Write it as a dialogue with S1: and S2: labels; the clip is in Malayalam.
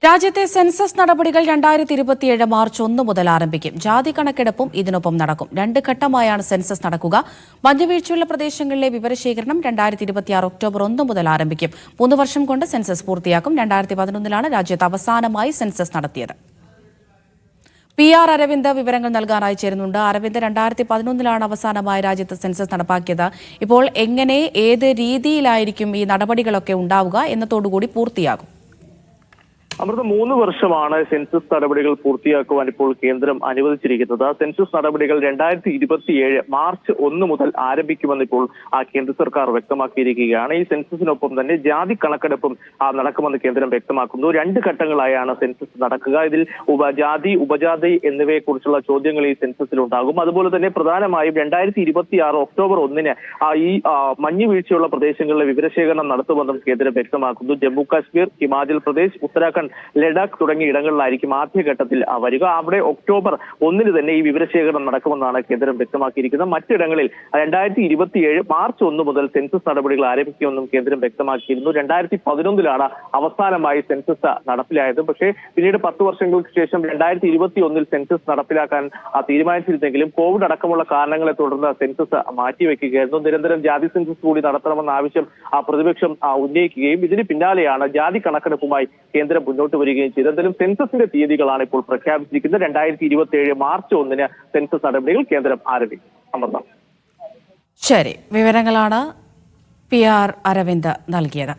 S1: രാജ്യത്തെ സെൻസസ് നടപടികൾ 2027 മാർച്ച് 1 മുതൽ ആരംഭിക്കും. ജാതി കണക്കെടുപ്പും ഇതിനൊപ്പം നടക്കും. 2 ഘട്ടമായാണ് സെൻസസ് നടക്കുക. മഞ്ഞുവീഴ്ചയുള്ള പ്രദേശങ്ങളിലെ വിവരശേഖരണം 2026 ഒക്ടോബർ 1 മുതൽ ആരംഭിക്കും. 3 വർഷം കൊണ്ട് സെൻസസ് പൂർത്തിയാക്കും. 2011 രാജ്യത്ത് അവസാനമായി സെൻസസ് നടത്തിയത്. PR അരവിന്ദ് വിവരങ്ങൾ നൽകാനായി ചേരുന്നുണ്ട്. അരവിന്ദ്, 2011 അവസാനമായി രാജ്യത്ത് സെൻസസ് നടപ്പാക്കിയത്. ഇപ്പോൾ എങ്ങനെ, ഏത് രീതിയിലായിരിക്കും ഈ നടപടികളൊക്കെ ഉണ്ടാവുക എന്നതോടുകൂടി പൂർത്തിയാകും?
S2: അമൃത, 3 വർഷമാണ് സെൻസസ് നടപടികൾ പൂർത്തിയാക്കുവാൻ ഇപ്പോൾ കേന്ദ്രം അനുവദിച്ചിരിക്കുന്നത്. സെൻസസ് നടപടികൾ 2027 മാർച്ച് 1 മുതൽ ആരംഭിക്കുമെന്ന് ഇപ്പോൾ കേന്ദ്ര സർക്കാർ വ്യക്തമാക്കിയിരിക്കുകയാണ്. ഈ സെൻസസിനൊപ്പം തന്നെ ജാതി കണക്കെടുപ്പും നടക്കുമെന്ന് കേന്ദ്രം വ്യക്തമാക്കുന്നു. 2 ഘട്ടങ്ങളായാണ് സെൻസസ് നടക്കുക. ഇതിൽ ജാതി, ഉപജാതി എന്നിവയെക്കുറിച്ചുള്ള ചോദ്യങ്ങൾ ഈ സെൻസസിൽ ഉണ്ടാകും. അതുപോലെ തന്നെ പ്രധാനമായും 2026 ഒക്ടോബർ 1 ഈ മഞ്ഞുവീഴ്ചയുള്ള പ്രദേശങ്ങളിലെ വിവരശേഖരണം നടത്തുമെന്നും കേന്ദ്രം വ്യക്തമാക്കുന്നു. ജമ്മു കാശ്മീർ, ഹിമാചൽ പ്രദേശ്, ഉത്തരാഖണ്ഡ്, ലഡാക്ക് തുടങ്ങിയ ഇടങ്ങളിലായിരിക്കും ആദ്യഘട്ടത്തിൽ വരിക. അവിടെ ഒക്ടോബർ 1 തന്നെ ഈ വിവരശേഖരണം നടക്കുമെന്നാണ് കേന്ദ്രം വ്യക്തമാക്കിയിരിക്കുന്നത്. മറ്റിടങ്ങളിൽ 2027 മാർച്ച് 1 മുതൽ സെൻസസ് നടപടികൾ ആരംഭിക്കുമെന്നും കേന്ദ്രം വ്യക്തമാക്കിയിരുന്നു. 2011 അവസാനമായി സെൻസസ് നടപ്പിലായത്. പക്ഷേ പിന്നീട് 10 വർഷങ്ങൾക്ക് ശേഷം 2021 സെൻസസ് നടപ്പിലാക്കാൻ തീരുമാനിച്ചിരുന്നെങ്കിലും കോവിഡ് അടക്കമുള്ള കാരണങ്ങളെ തുടർന്ന് സെൻസസ് മാറ്റിവെക്കുകയായിരുന്നു. നിരന്തരം ജാതി സെൻസസ് കൂടി നടത്തണമെന്ന ആവശ്യം പ്രതിപക്ഷം ഉന്നയിക്കുകയും ഇതിന് പിന്നാലെയാണ് ജാതി കണക്കെടുപ്പുമായി കേന്ദ്രം മുന്നോട്ട് വരികയും ചെയ്തത്. എന്തായാലും സെൻസസിന്റെ തീയതികളാണ് ഇപ്പോൾ പ്രഖ്യാപിച്ചിരിക്കുന്നത്. 2027 മാർച്ച് 1 സെൻസസ് നടപടികൾ കേന്ദ്രം ആരംഭിക്കും. അമൃത,
S1: ശരി, വിവരങ്ങളാണ് PR അരവിന്ദ് നൽകിയത്.